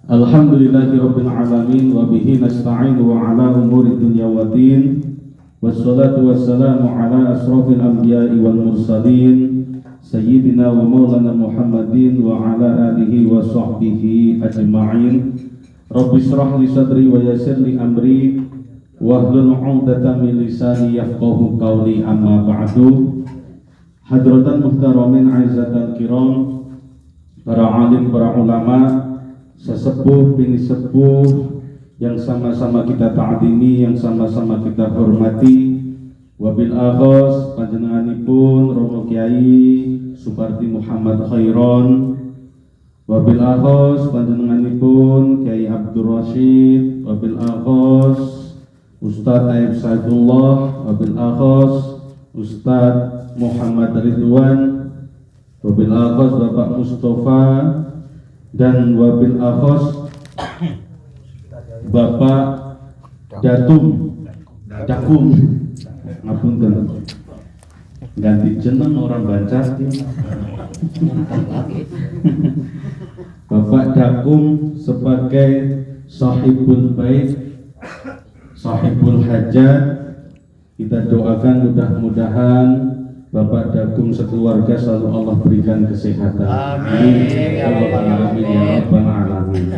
Alhamdulillahirabbil alamin wa bihi nasta'inu wa ala umuri dunya waddin. Wassalatu wassalamu ala asrofil anbiya'i wal mursalin sayyidina wa maulana Muhammadin wa ala alihi wa sahbihi ajma'in. Rabbi shrah li sadri wa yassir li amri wahlul 'uqdatam min lisani yafqahu qawli, amma ba'du. Hadratan muhtaramin aizatal kiram, para alim, para ulama, sesepuh bini sepuh yang sama-sama kita ta'zimi, yang sama-sama kita hormati. Wabil akhos panjenenganipun Romo Kiai Supardi Muhammad Khairon, wabil akhos panjenenganipun Kiai Abdul Rashid, wabil akhos Ustadz Aib Saifullah, wabil akhos Ustadz Muhammad Ridwan, wabil akhos Bapak Mustafa, dan wabil akhos Bapak Dakum, ngapunten, ganti jeneng orang baca. Bapak Dakum sebagai sahibul bait, sahibul hajat, kita doakan mudah-mudahan Bapak Dakum sekeluarga selalu Allah berikan kesehatan. Amin. Ya Rabbal Alamin.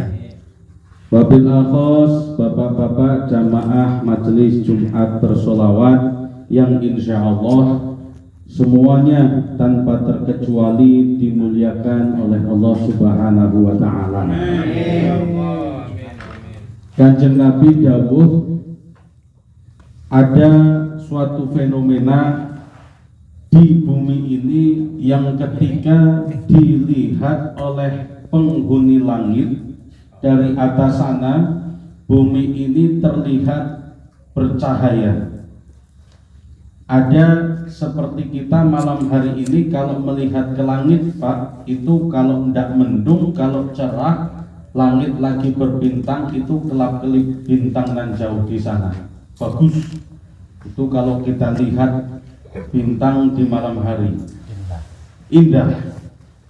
Wabil akhos bapak-bapak jamaah majelis Jumat bersolawat yang insya Allah semuanya tanpa terkecuali dimuliakan oleh Allah Subhanahu wa Ta'ala. Kanjeng Nabi dawuh, ada suatu fenomena di bumi ini yang ketika dilihat oleh penghuni langit dari atas sana, bumi ini terlihat bercahaya. Ada seperti kita malam hari ini kalau melihat ke langit, Pak, itu kalau tidak mendung, kalau cerah, langit lagi berbintang, itu kelap-kelip bintang nan jauh di sana. Bagus. Itu kalau kita lihat bintang di malam hari, indah.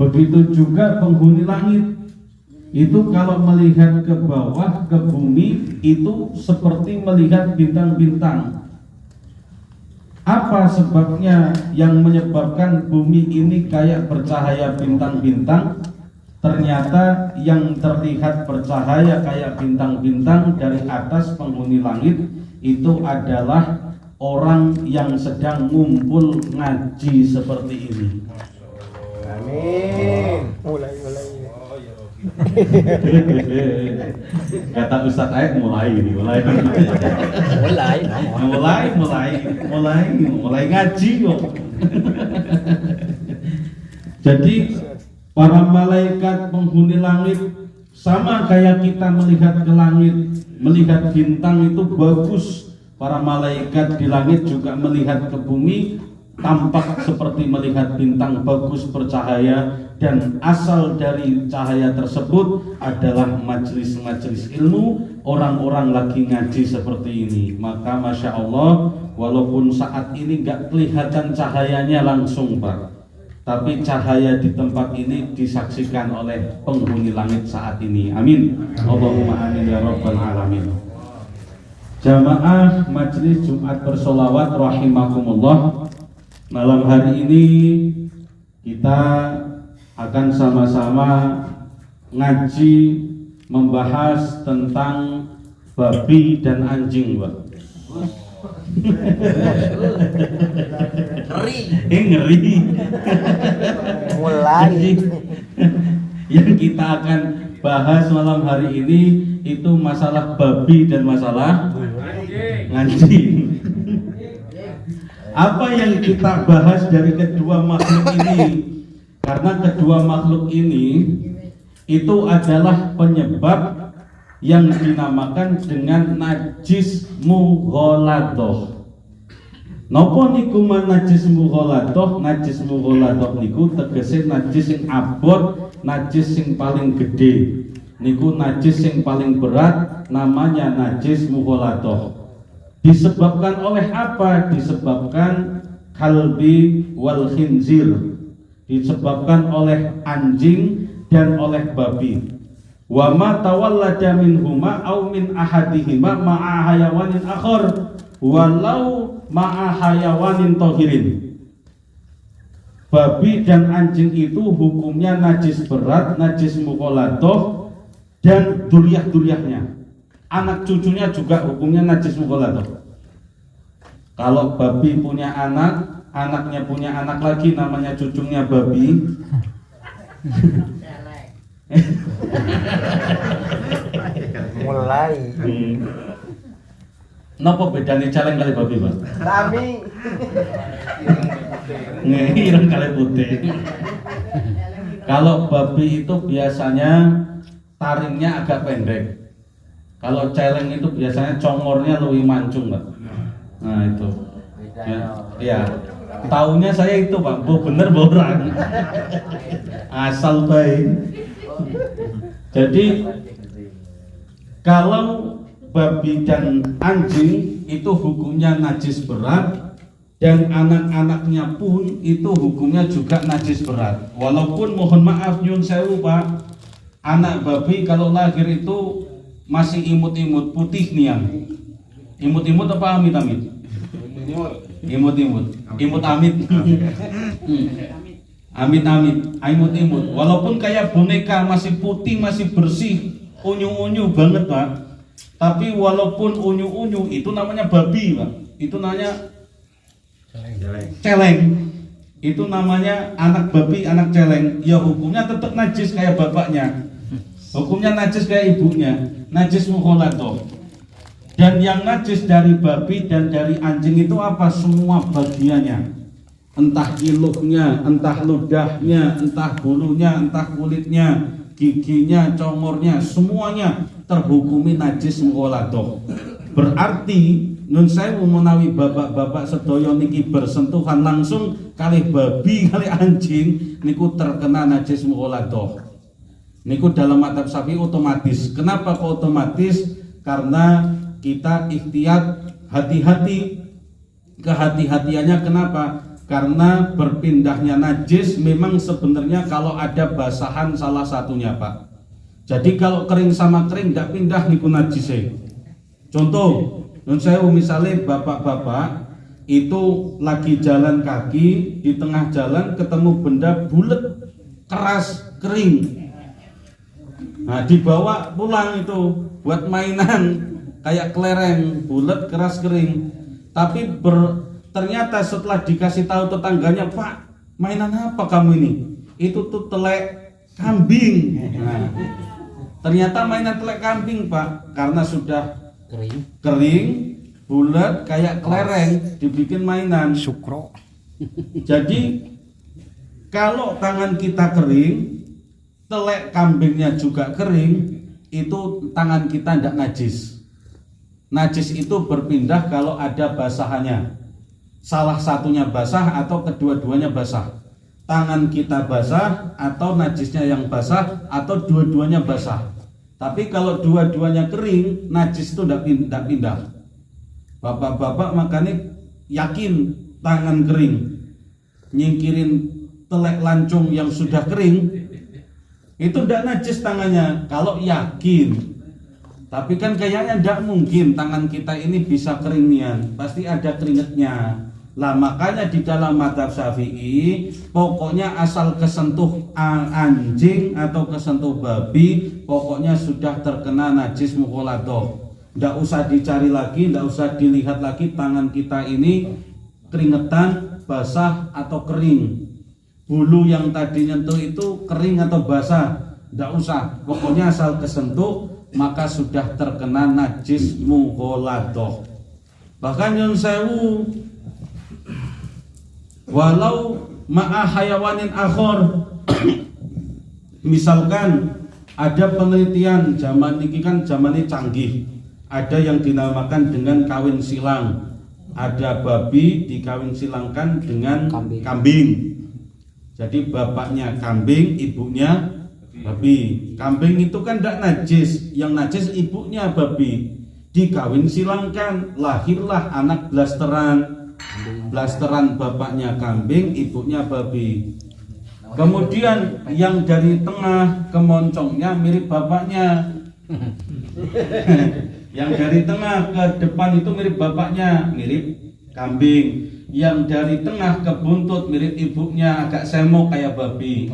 Begitu juga penghuni langit, itu kalau melihat ke bawah, ke bumi, itu seperti melihat bintang-bintang. Apa sebabnya yang menyebabkan bumi ini kayak bercahaya bintang-bintang? Ternyata yang terlihat bercahaya kayak bintang-bintang dari atas penghuni langit itu adalah orang yang sedang ngumpul ngaji seperti ini. Amin. Mulai. Kata Ustadz Aib mulai ngaji kok. Jadi para malaikat penghuni langit sama kayak kita melihat ke langit, melihat bintang itu bagus. Para malaikat di langit juga melihat ke bumi, tampak seperti melihat bintang, bagus, bercahaya, dan asal dari cahaya tersebut adalah majelis-majelis ilmu, orang-orang lagi ngaji seperti ini. Maka Masya Allah, walaupun saat ini gak kelihatan cahayanya langsung, Pak, tapi cahaya di tempat ini disaksikan oleh penghuni langit saat ini. Amin. Allahumma amin ya Rabbal Alamin. Jamaah majelis Jumat bersolawat rahimakumullah, malam hari ini kita akan sama-sama ngaji membahas tentang babi dan anjing, Pak. Ngeri. Mulai. Yang kita akan bahas malam hari ini itu masalah babi dan masalah anjing. Apa yang kita bahas dari kedua makhluk ini? Karena kedua makhluk ini itu adalah penyebab yang dinamakan dengan najis mughaladah. Napa niku najis mughaladah? Najis mughaladah niku tegese najis sing abot, najis sing paling gede. Niku najis sing paling berat, namanya najis mughaladah. Disebabkan oleh apa? Disebabkan kalbi wal khinzir. Disebabkan oleh anjing dan oleh babi. Wa ma tawallada minhuma aw min ahadihima ma'a hayawanin akhar walau ma'a hayawanin tohirin. Babi dan anjing itu hukumnya najis berat, najis mukhalathah dan duriah-duriahnya. Anak cucunya juga hukumnya najis mukhalathah. Kalau babi punya anak, anaknya punya anak lagi namanya cucunya babi. Mulai. Napa bedane celeng kali babi, Pak? Kami Ireng kali putih. Kalau babi itu biasanya taringnya agak pendek. Kalau celeng itu biasanya congornya lebih mancung, Pak. Nah itu. Ya. Taunya saya itu, Pak. Bu bener bu orang. Asal baik. Jadi kalau babi dan anjing itu hukumnya najis berat dan anak-anaknya pun itu hukumnya juga najis berat. Walaupun mohon maaf nyun sewu Pak, anak babi kalau lahir itu masih imut-imut putih niang. Imut-imut apa amit-amit? Imut-imut. Imut-amit. Amit-amit, imut-imut. Walaupun kayak boneka masih putih, masih bersih, unyu-unyu banget Pak. Tapi walaupun unyu-unyu itu namanya babi Pak. Itu namanya celeng. Itu namanya anak babi, anak celeng. Ya hukumnya tetap najis kayak bapaknya. Hukumnya najis kayak ibunya. Najis mukhalathah. Dan yang najis dari babi dan dari anjing itu apa? Semua bagiannya. Entah iluhnya, entah ludahnya, entah bulunya, entah kulitnya, giginya, congornya, semuanya terhukumi najis mukhalathah. Berarti nun sewu menawi bapak-bapak sedaya niki bersentuhan langsung kali babi kali anjing niku terkena najis mukhalathah. Niku dalam madzhab Syafi'i otomatis. Kenapa kok otomatis? Karena kita ikhtiyat hati-hati. Kehati-hatiannya kenapa? Karena berpindahnya najis memang sebenarnya kalau ada basahan salah satunya Pak. Jadi kalau kering sama kering tidak pindah niku najisnya. Contoh, nun sewu misalnya bapak-bapak itu lagi jalan kaki di tengah jalan ketemu benda bulat keras kering. Nah dibawa pulang itu buat mainan kayak kelereng bulat keras kering. Tapi ternyata setelah dikasih tahu tetangganya, Pak mainan apa kamu ini? Itu tuh telek kambing. Nah, ternyata mainan telek kambing Pak, karena sudah kering, bulat kayak kelereng, dibikin mainan. Sukro. Jadi kalau tangan kita kering, telek kambingnya juga kering, itu tangan kita tidak najis. Najis itu berpindah kalau ada basahannya. Salah satunya basah atau kedua-duanya basah. Tangan kita basah atau najisnya yang basah atau dua-duanya basah. Tapi kalau dua-duanya kering, najis itu tidak pindah. Bapak-bapak makanya yakin tangan kering, nyingkirin telek lancung yang sudah kering, itu tidak najis tangannya kalau yakin. Tapi kan kayaknya tidak mungkin tangan kita ini bisa keringian, pasti ada keringetnya. Lah makanya di dalam madzhab Syafi'i pokoknya asal kesentuh anjing atau kesentuh babi pokoknya sudah terkena najis mukhalathah. Tidak usah dicari lagi, tidak usah dilihat lagi tangan kita ini keringetan, basah atau kering. Bulu yang tadi nyentuh itu kering atau basah, tidak usah. Pokoknya asal kesentuh maka sudah terkena najis mukhalathah. Bahkan nyun sewu walau ma'a hayawanin akhor. Misalkan ada penelitian zaman ini kan zaman ini canggih, ada yang dinamakan dengan kawin silang. Ada babi dikawin silangkan dengan kambing. Jadi bapaknya kambing, ibunya babi. Kambing itu kan tidak najis, yang najis ibunya babi. Dikawin silangkan, lahirlah anak blasteran. Blasteran bapaknya kambing, ibunya babi. Kemudian yang dari tengah ke moncongnya mirip bapaknya. Yang dari tengah ke depan itu mirip bapaknya, mirip kambing. Yang dari tengah ke buntut mirip ibunya, agak semok kayak babi.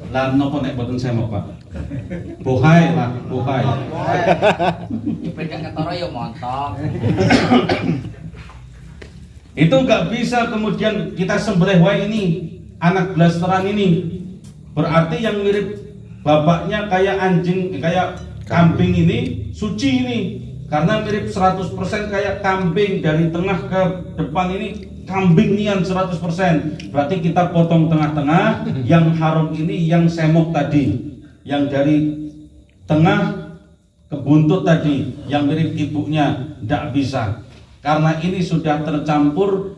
Lah nopo nek boten semok, Pak? Bohai lah, bohai. Dipendang ketara ya montong. Itu nggak bisa kemudian kita sembelih wae ini anak blasteran ini. Berarti yang mirip bapaknya kayak anjing, kayak kambing ini suci ini. Karena mirip 100% kayak kambing, dari tengah ke depan ini kambing nian 100%. Berarti kita potong tengah-tengah, yang haram ini yang semok tadi. Yang dari tengah ke buntut tadi, yang mirip ibunya, tidak bisa. Karena ini sudah tercampur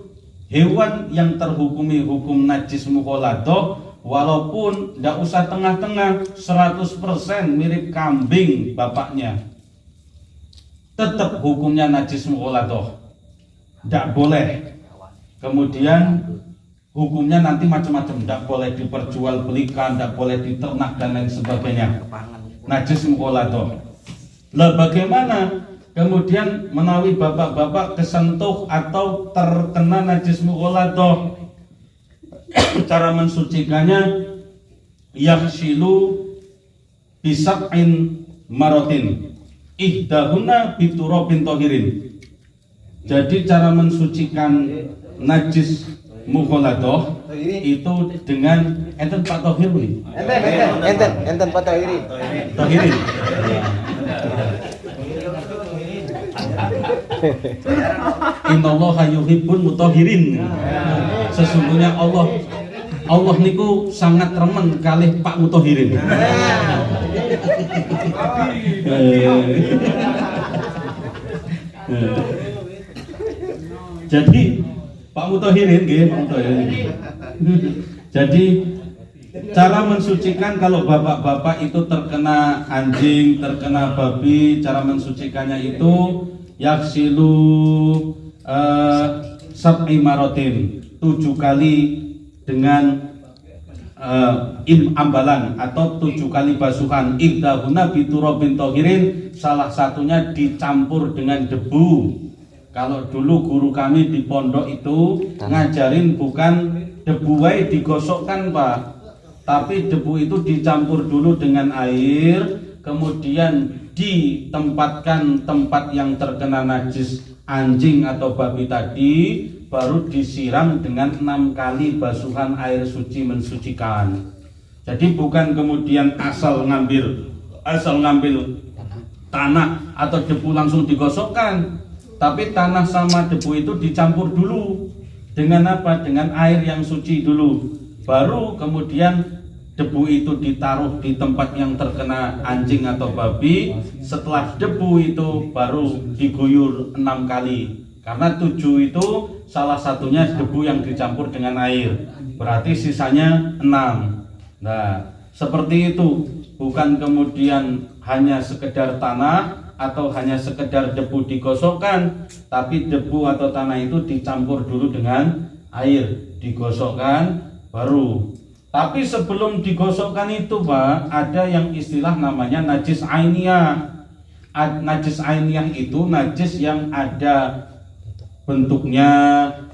hewan yang terhukumi hukum najis mukhalathah, walaupun tidak usah tengah-tengah, 100% mirip kambing bapaknya, tetap hukumnya najis mukhalathah, tidak boleh. Kemudian hukumnya nanti macam-macam, tidak boleh diperjualbelikan, tidak boleh diternak dan lain sebagainya, najis mukhalathah. Lah bagaimana kemudian menawi bapak-bapak kesentuh atau terkena najis mukhalathah? Cara mensucikannya yaghsilu bisab'in marotin ihdahuna biturabin tahirin. Jadi cara mensucikan najis mukhalathah itu dengan enten Pak Tohir nih. Enten Pak Tohiri. Tohirin. Innallaha yuhibbul mutahhirin. Sesungguhnya Allah niku sangat remen kalih Pak Mutahhirin. Jadi Pak Mutahhirin nggih, Pak Mutahhirin. Jadi cara mensucikan kalau bapak-bapak itu terkena anjing, terkena babi, cara mensucikannya itu yaksilu sab'i marotin, 7 kali dengan ambalan atau 7 kali basuhan. Ihdahuna biturabin tahirin, salah satunya dicampur dengan debu. Kalau dulu guru kami di pondok itu ngajarin bukan debu wae digosokkan, Pak, tapi debu itu dicampur dulu dengan air, kemudian ditempatkan tempat yang terkena najis anjing atau babi tadi, baru disiram dengan 6 kali basuhan air suci mensucikan. Jadi bukan kemudian asal ngambil tanah atau debu langsung digosokkan, tapi tanah sama debu itu dicampur dulu dengan apa? Dengan air yang suci dulu, baru kemudian debu itu ditaruh di tempat yang terkena anjing atau babi. Setelah debu itu baru diguyur 6 kali, karena 7 itu salah satunya debu yang dicampur dengan air, berarti sisanya 6. Nah seperti itu, bukan kemudian hanya sekedar tanah atau hanya sekedar debu digosokkan, tapi debu atau tanah itu dicampur dulu dengan air, digosokkan baru. Tapi sebelum digosokkan itu, Pak, ada yang istilah namanya najis ainiyah. Najis ainiyah itu najis yang ada bentuknya,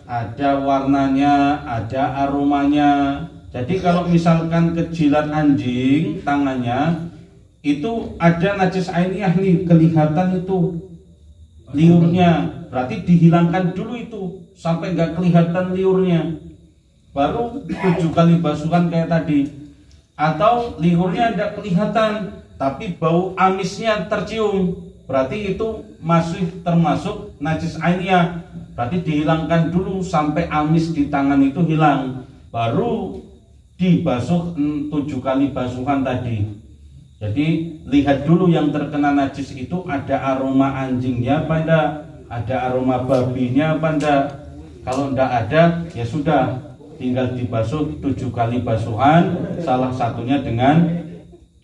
ada warnanya, ada aromanya. Jadi kalau misalkan kejilat anjing tangannya itu ada najis ainiyah nih, kelihatan itu liurnya, berarti dihilangkan dulu itu sampai nggak kelihatan liurnya, baru 7 kali basuhan kayak tadi. Atau liurnya tidak kelihatan tapi bau amisnya tercium, berarti itu masih termasuk najis ainiyah, berarti dihilangkan dulu sampai amis di tangan itu hilang, baru dibasuh 7 kali basuhan tadi. Jadi lihat dulu yang terkena najis itu ada aroma anjingnya apa enggak, ada aroma babinya apa enggak. Kalau enggak ada, ya sudah, tinggal dibasuh 7 kali basuhan, salah satunya dengan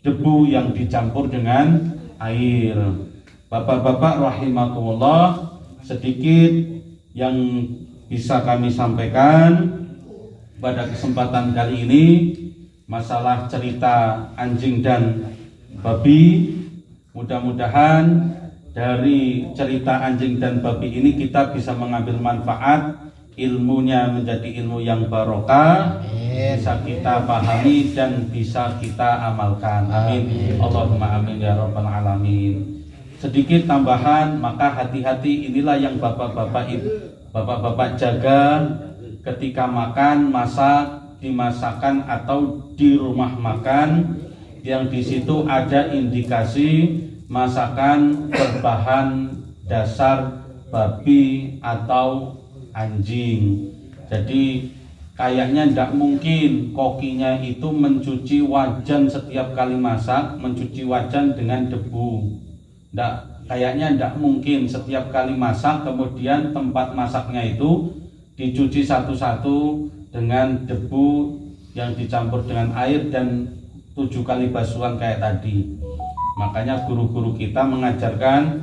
debu yang dicampur dengan air. Bapak-bapak rahimakumullah, sedikit yang bisa kami sampaikan pada kesempatan kali ini masalah cerita anjing dan babi. Mudah-mudahan dari cerita anjing dan babi ini kita bisa mengambil manfaat, ilmunya menjadi ilmu yang barokah, bisa kita pahami dan bisa kita amalkan. Amin. Allahumma amin ya rabbal alamin. Sedikit tambahan, maka hati-hati, inilah yang bapak-bapak jaga ketika makan, masak, dimasakan atau di rumah makan yang di situ ada indikasi masakan berbahan dasar babi atau anjing. Jadi kayaknya tidak mungkin kokinya itu mencuci wajan setiap kali masak, mencuci wajan dengan debu. Kayaknya tidak mungkin setiap kali masak kemudian tempat masaknya itu dicuci satu-satu dengan debu yang dicampur dengan air dan 7 kali basuhan kayak tadi. Makanya guru-guru kita mengajarkan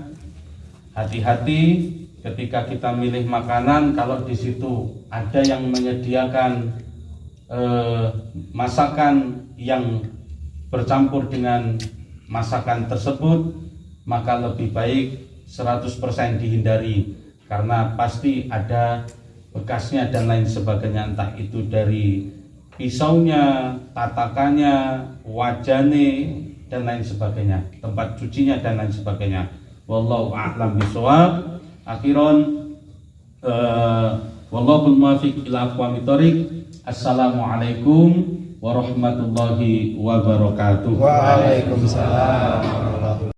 hati-hati ketika kita milih makanan, kalau di situ ada yang menyediakan masakan yang bercampur dengan masakan tersebut, maka lebih baik 100% dihindari, karena pasti ada bekasnya dan lain sebagainya, entah itu dari pisaunya, tatakannya, wajane dan lain sebagainya, tempat cucinya dan lain sebagainya. Wallahu a'lam bishawab. Akhiran wallahul muwaffiq ila aqwamit thoriq. Assalamualaikum warahmatullahi wabarakatuh. Waalaikumsalam.